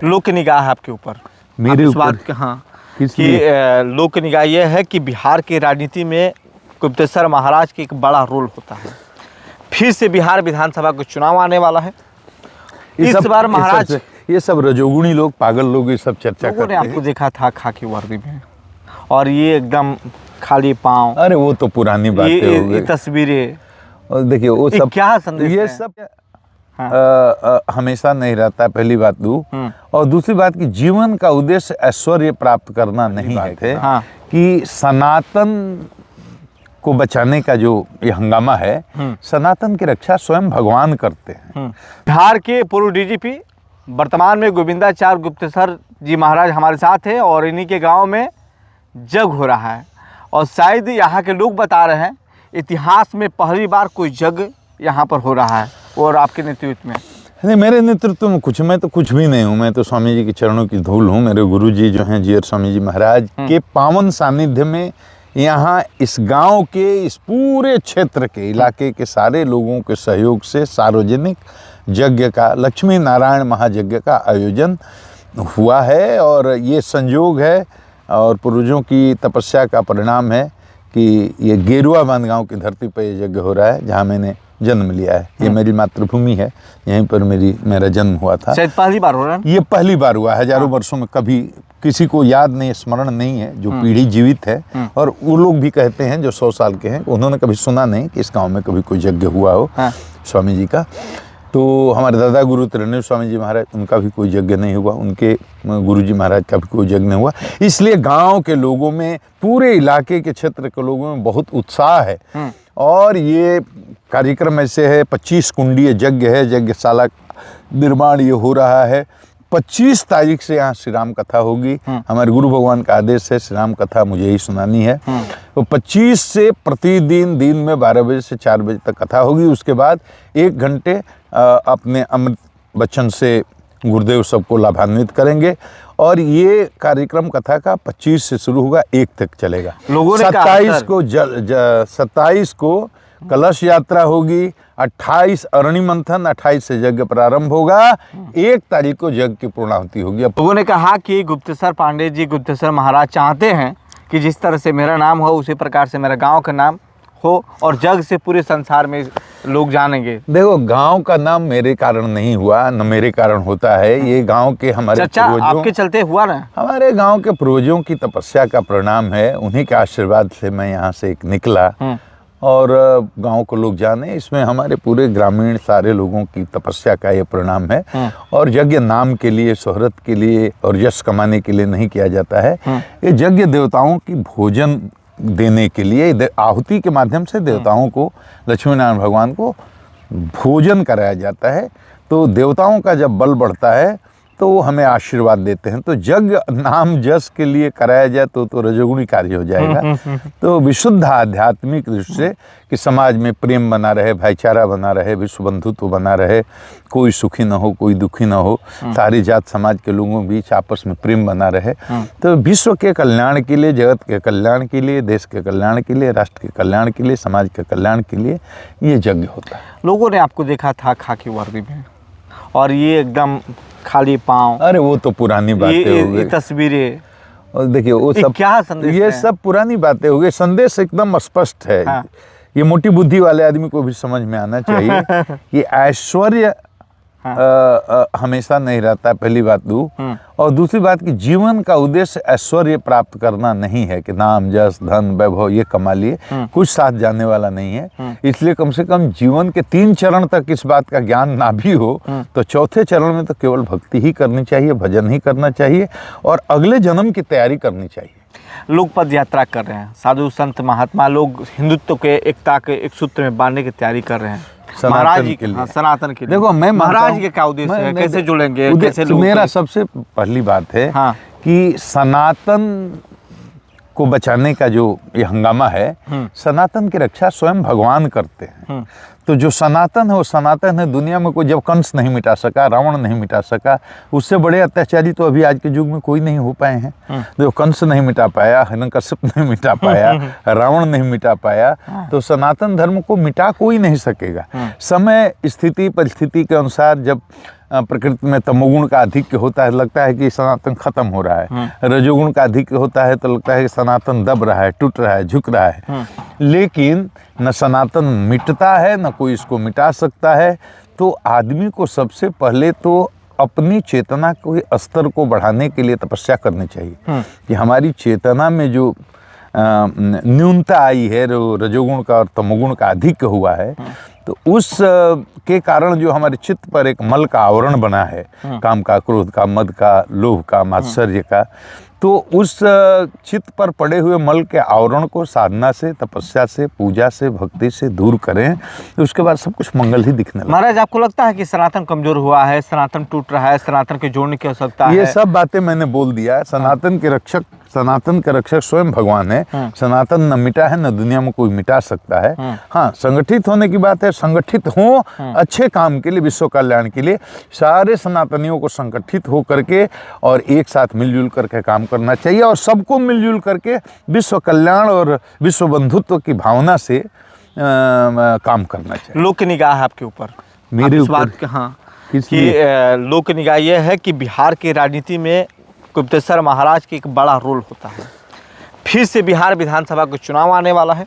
लोक की निगाह है आपके ऊपर, मेरे इस ऊपर? बात की, हाँ, किस कि लोक की निगाह यह है कि बिहार की राजनीति में गुप्तेश्वर महाराज की एक बड़ा रोल होता है। फिर से बिहार विधानसभा का चुनाव आने वाला है। इस बार महाराज, ये सब रजोगुणी लोग, पागल लोग ये सब चर्चा लोगों ने करते आपको हैं। देखा था खाकी वर्दी में, और ये एकदम खाली पाँव, अरे वो तो पुरानी बातें हो ये गई। तस्वीरें, और देखिए वो ये सब क्या संदेश ये है? सब हाँ। हमेशा नहीं रहता, पहली बात और दूसरी बात कि जीवन का उद्देश्य ऐश्वर्य प्राप्त करना नहीं है हाँ। कि सनातन को बचाने का जो ये हंगामा है, सनातन की रक्षा स्वयं भगवान करते हैं। बिहार के पूर्व डीजीपी, वर्तमान में गोविंदाचार्य गुप्तेश्वर जी महाराज हमारे साथ हैं, और इन्हीं के गांव में जग हो रहा है। और शायद यहाँ के लोग बता रहे हैं इतिहास में पहली बार कोई जग यहाँ पर हो रहा है, और आपके नेतृत्व में। नहीं, मेरे नेतृत्व में कुछ, मैं तो कुछ भी नहीं हूँ। मैं तो स्वामी जी के चरणों की धूल हूँ। मेरे गुरु जी जो हैं जीयर स्वामी जी महाराज के पावन सानिध्य में यहाँ इस गांव के, इस पूरे क्षेत्र के, इलाके के सारे लोगों के सहयोग से सार्वजनिक यज्ञ का, लक्ष्मी नारायण महायज्ञ का आयोजन हुआ है। और ये संयोग है और पूर्वजों की तपस्या का परिणाम है कि ये गेरुआ बांध गाँव की धरती पर ये यज्ञ हो रहा है, जहाँ मैंने जन्म लिया है। ये मेरी मातृभूमि है, यहीं पर मेरा जन्म हुआ था। शायद पहली बार हो रहा है। ये पहली बार हुआ, हजारों वर्षों में कभी किसी को याद नहीं, स्मरण नहीं है। जो पीढ़ी जीवित है, और वो लोग भी कहते हैं जो 100 साल के हैं, उन्होंने कभी सुना नहीं कि इस गांव में कभी कोई यज्ञ हुआ हो स्वामी जी का। तो हमारे दादा गुरु त्रिनेत्र स्वामी जी महाराज, उनका भी कोई यज्ञ नहीं हुआ, उनके गुरु जी महाराज का भी कोई यज्ञ नहीं हुआ। इसलिए गांव के लोगों में, पूरे इलाके के क्षेत्र के लोगों में बहुत उत्साह है। और ये कार्यक्रम ऐसे है, 25 कुंडीय यज्ञ है, यज्ञशाला निर्माण ये हो रहा है। 25 तारीख से यहाँ श्री राम कथा होगी। हमारे गुरु भगवान का आदेश है, श्री राम कथा मुझे ही सुनानी है। तो 25 से प्रतिदिन दिन में 12 बजे से 4 बजे तक कथा होगी। उसके बाद 1 घंटे अपने अमृत वचन से गुरुदेव सबको लाभान्वित करेंगे। और ये कार्यक्रम कथा का 25 से शुरू होगा, 1 तक चलेगा। लोगों ने 27 को कलश यात्रा होगी, 28 अरणि मंथन, 28 से यज्ञ प्रारंभ होगा, 1 तारीख को यज्ञ की पूर्णाहुति होगी। लोगों ने कहा कि गुप्तेश्वर पांडे जी, गुप्तेश्वर महाराज चाहते हैं कि जिस तरह से मेरा नाम हो, उसी प्रकार से मेरा गांव का नाम हो, और जग से पूरे संसार में लोग जानेंगे। देखो, गांव का नाम मेरे कारण नहीं हुआ, न मेरे कारण होता है। ये गांव के हमारे पूर्वजों, आपके चलते हुआ ना। हमारे गांव के पूर्वजों की तपस्या का परिणाम है। उन्हीं के आशीर्वाद से मैं यहाँ से एक निकला, और गांव को लोग जाने, इसमें हमारे पूरे ग्रामीण सारे लोगों की तपस्या का ये परिणाम है। और यज्ञ नाम के लिए, शोहरत के लिए और यश कमाने के लिए नहीं किया जाता है। ये यज्ञ देवताओं की भोजन देने के लिए, आहुति के माध्यम से देवताओं को, लक्ष्मी नारायण भगवान को भोजन कराया जाता है। तो देवताओं का जब बल बढ़ता है तो वो हमें आशीर्वाद देते हैं। तो यज्ञ नाम जस के लिए कराया जाए तो रजोगुणी कार्य हो जाएगा। तो विशुद्ध आध्यात्मिक दृष्टि से कि समाज में प्रेम बना रहे, भाईचारा बना रहे, विश्व बंधुत्व बना रहे, कोई सुखी न हो, कोई दुखी न हो, सारी जात समाज के लोगों के बीच आपस में प्रेम बना रहे। तो विश्व के कल्याण के लिए, जगत के कल्याण के लिए, देश के कल्याण के लिए, राष्ट्र के कल्याण के लिए, समाज के कल्याण के लिए ये यज्ञ होता है। लोगों ने आपको देखा था खाकी वर्दी में, और ये एकदम खाली पाँव। अरे वो तो पुरानी बातें हो गई। तस्वीरें, और देखिए वो सब क्या संदेश ये सब पुरानी बातें हो गई। संदेश एकदम स्पष्ट है। ये मोटी बुद्धि वाले आदमी को भी समझ में आना चाहिए कि ऐश्वर्य हमेशा नहीं रहता, पहली बात और दूसरी बात कि जीवन का उद्देश्य ऐश्वर्य प्राप्त करना नहीं है कि नाम यश धन वैभव ये कमा लिए, कुछ साथ जाने वाला नहीं है। इसलिए कम से कम जीवन के 3 चरण तक इस बात का ज्ञान ना भी हो तो चौथे चरण में तो केवल भक्ति ही करनी चाहिए, भजन ही करना चाहिए, और अगले जन्म की तैयारी करनी चाहिए। लोग पद यात्रा कर रहे हैं, साधु संत महात्मा लोग हिंदुत्व के एकता के एक सूत्र में बांधने की तैयारी कर रहे हैं महाराज जी के लिए, सनातन के लिए। देखो, मैं महाराज के क्या उद्देश्य है, कैसे जुड़ेंगे, कैसे लोग? मेरा सबसे पहली बात है कि सनातन को बचाने का जो ये हंगामा है, सनातन की रक्षा स्वयं भगवान करते हैं। तो जो सनातन है वो सनातन है। दुनिया में कोई, जब कंस नहीं मिटा सका, रावण नहीं मिटा सका, उससे बड़े अत्याचारी तो अभी आज के युग में कोई नहीं हो पाए हैं। जो कंस नहीं मिटा पाया, हिरण्यकश्यप नहीं मिटा पाया, रावण नहीं मिटा पाया, तो सनातन धर्म को मिटा कोई नहीं सकेगा। समय, स्थिति, परिस्थिति के अनुसार जब प्रकृति में तमोगुण का अधिक होता है, लगता है कि सनातन खत्म हो रहा है। रजोगुण का अधिक होता है तो लगता है कि सनातन दब रहा है, टूट रहा है, झुक रहा है। लेकिन न सनातन मिटता है, न कोई इसको मिटा सकता है। तो आदमी को सबसे पहले तो अपनी चेतना के स्तर को बढ़ाने के लिए तपस्या करनी चाहिए कि हमारी चेतना में जो न्यूनता आई है, रजोगुण का और तमोगुण का अधिक हुआ है, तो उस के कारण जो हमारे चित्त पर एक मल का आवरण बना है, काम का, क्रोध का, मद का, लोभ का, मात्सर्य का, तो उस चित्त पर पड़े हुए मल के आवरण को साधना से, तपस्या से, पूजा से, भक्ति से दूर करें, तो उसके बाद सब कुछ मंगल ही दिखने लगता है। महाराज, आपको लगता है कि सनातन कमजोर हुआ है, सनातन टूट रहा है, सनातन के जोड़ने की आवश्यकता है? ये सब बातें मैंने बोल दिया है। सनातन के रक्षक स्वयं भगवान है। सनातन न मिटा है, न दुनिया में कोई मिटा सकता है। हाँ, संगठित होने की बात है, संगठित हो अच्छे काम के लिए, विश्व कल्याण के लिए। सारे सनातनियों को संगठित हो करके और एक साथ मिलजुल करके काम करना चाहिए, और सबको मिलजुल करके विश्व कल्याण और विश्व बंधुत्व की भावना से काम करना चाहिए। लोक की निगाह है आपके ऊपर, मेरे आप इस ऊपर? बात के, हाँ, कि लोक की निगाह यह है कि बिहार की राजनीति में गुप्तेश्वर महाराज की एक बड़ा रोल होता है। फिर से बिहार विधानसभा का चुनाव आने वाला है।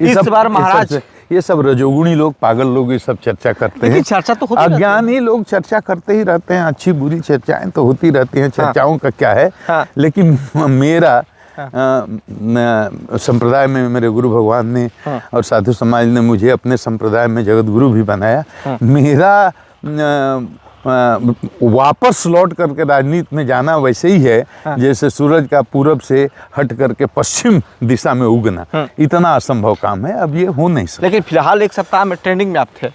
इस बार महाराज, ये सब रजोगुणी लोग, पागल लोग ये सब चर्चा करते हैं। चर्चा तो होती अज्ञानी लोग चर्चा करते ही रहते हैं, अच्छी बुरी चर्चाएं तो होती रहती हैं। चर्चाओं का क्या है। लेकिन मेरा संप्रदाय में मेरे गुरु भगवान ने और साधु समाज ने मुझे अपने संप्रदाय में जगत गुरु भी बनाया। मेरा वापस लौट करके राजनीति में जाना वैसे ही है जैसे सूरज का पूरब से हट करके पश्चिम दिशा में उगना। इतना असंभव काम है, अब ये हो नहीं सकता। लेकिन फिलहाल एक सप्ताह में ट्रेंडिंग में आप थे,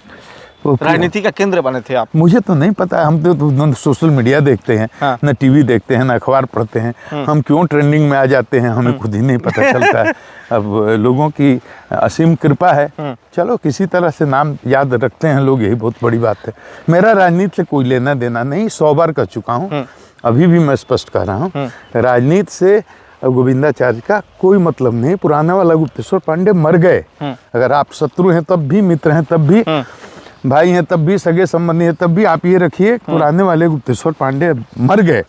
राजनीति का केंद्र बने थे आप। मुझे तो नहीं पता, हम तो न सोशल मीडिया देखते हैं, न टीवी देखते हैं, न अखबार पढ़ते हैं। हम क्यों ट्रेंडिंग में आ जाते हैं हमें खुद ही नहीं पता चलता है। अब लोगों की असीम कृपा है, चलो किसी तरह से नाम याद रखते हैं लोग, यही बहुत बड़ी बात है। मेरा राजनीति से कोई लेना देना नहीं, 100 बार कर चुका हूँ, अभी भी मैं स्पष्ट कर रहा हूँ। राजनीति से गोविंदाचार्य का कोई मतलब नहीं। पुराना वाला गुप्तेश्वर पांडे मर गए। अगर आप शत्रु हैं तब भी, मित्र हैं तब भी, भाई हैं तब भी, सगे संबंधी हैं तब भी, आप ये रखिए पुराने वाले गुप्तेश्वर पांडे मर गए।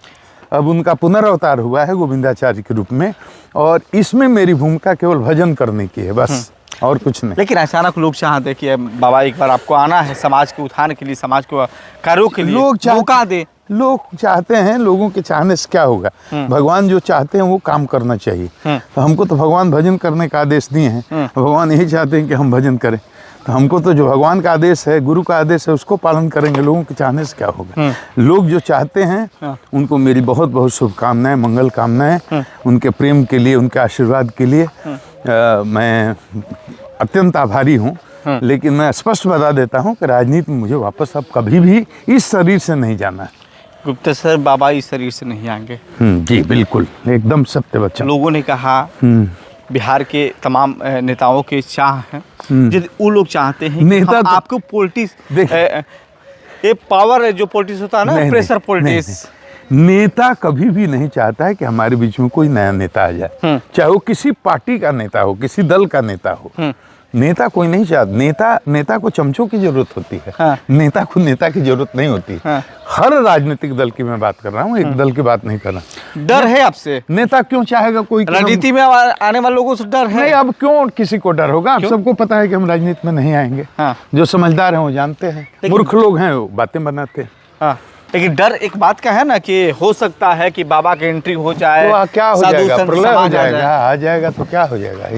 अब उनका पुनर्अवतार हुआ है गोविंदाचार्य के रूप में, और इसमें मेरी भूमिका केवल भजन करने की है, बस, और कुछ नहीं। लेकिन अचानक लोग चाहते कि बाबा एक बार आपको आना है, समाज के उत्थान के लिए, समाज को कार्यों के लिए मौका दे। लोग चाहते हैं, लोगों के चाहने से क्या होगा। भगवान जो चाहते हैं वो काम करना चाहिए। तो हमको तो भगवान भजन करने का आदेश दिए हैं, भगवान यही चाहते हैं कि हम भजन करें। तो हमको तो जो भगवान का आदेश है, गुरु का आदेश है, उसको पालन करेंगे। लोगों के चाहने से क्या होगा। लोग जो चाहते हैं उनको मेरी बहुत बहुत शुभकामनाएं, मंगल कामनाएं। उनके प्रेम के लिए, उनके आशीर्वाद के लिए मैं अत्यंत आभारी हूँ। लेकिन मैं स्पष्ट बता देता हूँ कि राजनीति में मुझे वापस अब कभी भी इस शरीर से नहीं जाना है। गुप्तेश्वर बाबा इस शरीर से नहीं आएंगे। जी बिल्कुल, एकदम सत्य बच्चा। लोगों ने कहा, बिहार के तमाम नेताओं के चाह हैं, यदि वो लोग चाहते हैं कि हम आपको पॉलिटिक्स, ये पावर जो पॉलिटिक्स होता है ना, प्रेशर पॉलिटिक्स, नेता कभी भी नहीं चाहता है कि हमारे बीच में कोई नया नेता आ जाए, चाहे वो किसी पार्टी का नेता हो, किसी दल का नेता हो। नेता कोई नहीं चाहता। नेता को चमचों की जरूरत होती है। नेता को नेता की जरूरत नहीं होती। हर राजनीतिक दल की मैं बात कर रहा हूँ, एक दल की बात नहीं कर रहा। डर है आपसे? नेता क्यों चाहेगा कोई? राजनीति में आने वाले लोगों से डर है? नहीं, अब क्यों किसी को डर होगा? आप सबको पता है कि हम राजनीति में नहीं आएंगे। जो समझदार हैं वो जानते हैं, मूर्ख लोग हैं वो बातें बनाते हैं। लेकिन डर एक बात का है ना कि हो सकता है कि बाबा की एंट्री हो जाए, तो क्या हो जाएगा, प्रलय हो जाएगा, आ जाएगा तो क्या हो जाएगा।